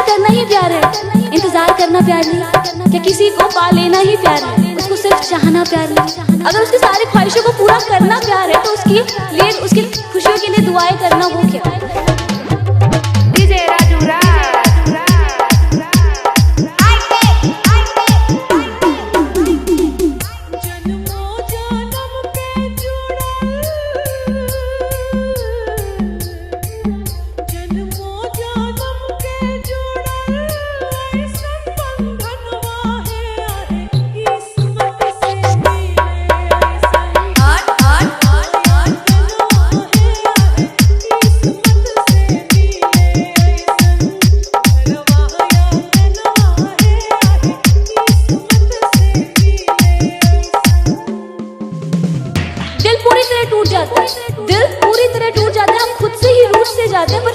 करना ही प्यार है, इंतजार करना प्यार नहीं। क्या किसी को पा लेना ही प्यार है, उसको सिर्फ चाहना प्यार नहीं। अगर उसकी सारी ख्वाहिशों को पूरा करना प्यार है तो उसके लिए, उसकी खुशियों के लिए दुआएं करना वो क्या है। डीजे राजू दिल पूरी तरह टूट जाता है, हम खुद से ही रूठ से जाते हैं, पर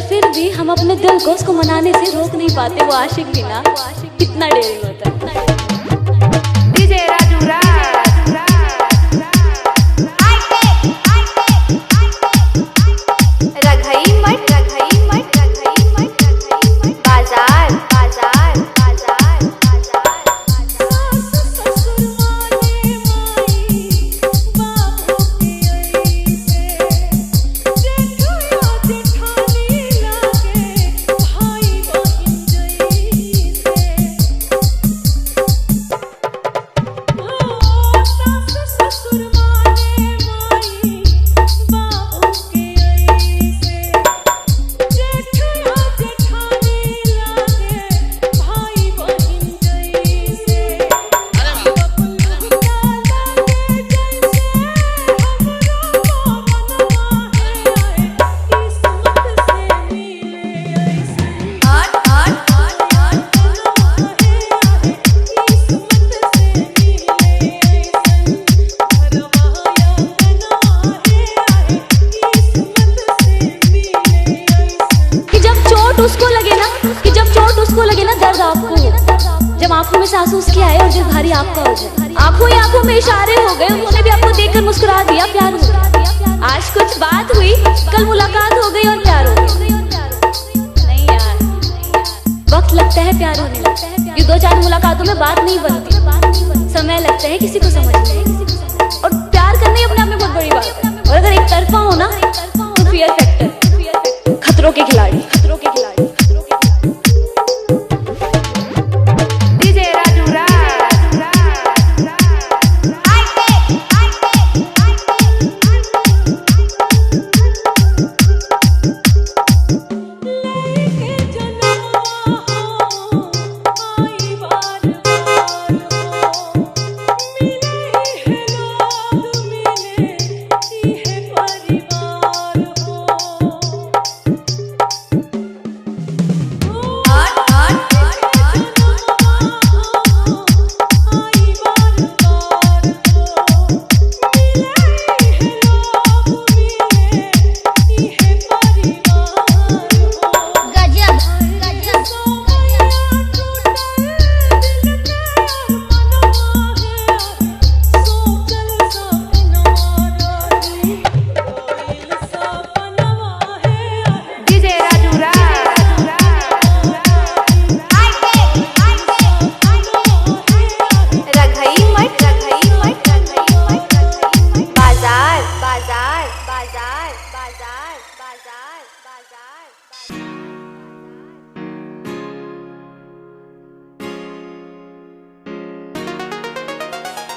फिर भी हम अपने दिल को उसको मनाने से रोक नहीं पाते। वो आशिक भी ना कितना डेयरिंग होता है। डीजे राजू जब आंखों में सासू उसकी आए और दिल भारी आपका हो जाए। आंखों ही आंखों में इशारे हो गए, उन्होंने भी आपको देखकर मुस्कुरा दिया, प्यार हो गया। आज कुछ बात हुई, कल मुलाकात हो गई और प्यार हो गया। नहीं यार, वक्त लगता है प्यार होने में। ये 2-4 मुलाकातों में बात नहीं बनती, समय लगता है किसी को समझने। और प्यार करना ही अपने आप में बहुत बड़ी बात है। और अगर एक तरफा हो ना तो फियर फैक्टर, खतरों के खिलाड़ी।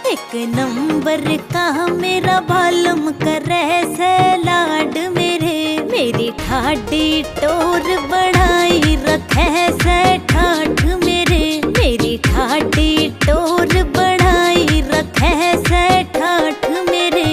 एक नंबर का मेरा बालम करे से लाड मेरे, मेरी ठाडी टोर बढ़ाई रखे से ठाठ मेरे, मेरी ठाडी टोर बढ़ाई रखे से ठाठ मेरे।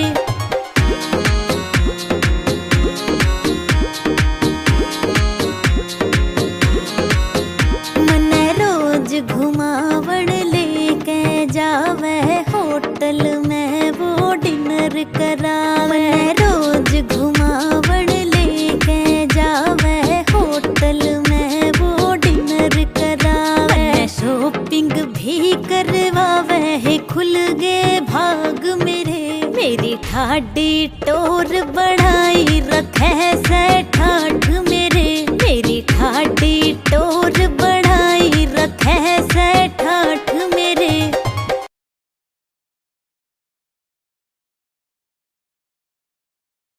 मने रोज घुमावण लेके जावे होटल में वो डिनर करावे, रोज घुमावण लेके जावे होटल में वो डिनर करावे, शॉपिंग भी करवावे है, खुल गए भाग मेरे, मेरी ठाडी टोर बढ़ाई रखे से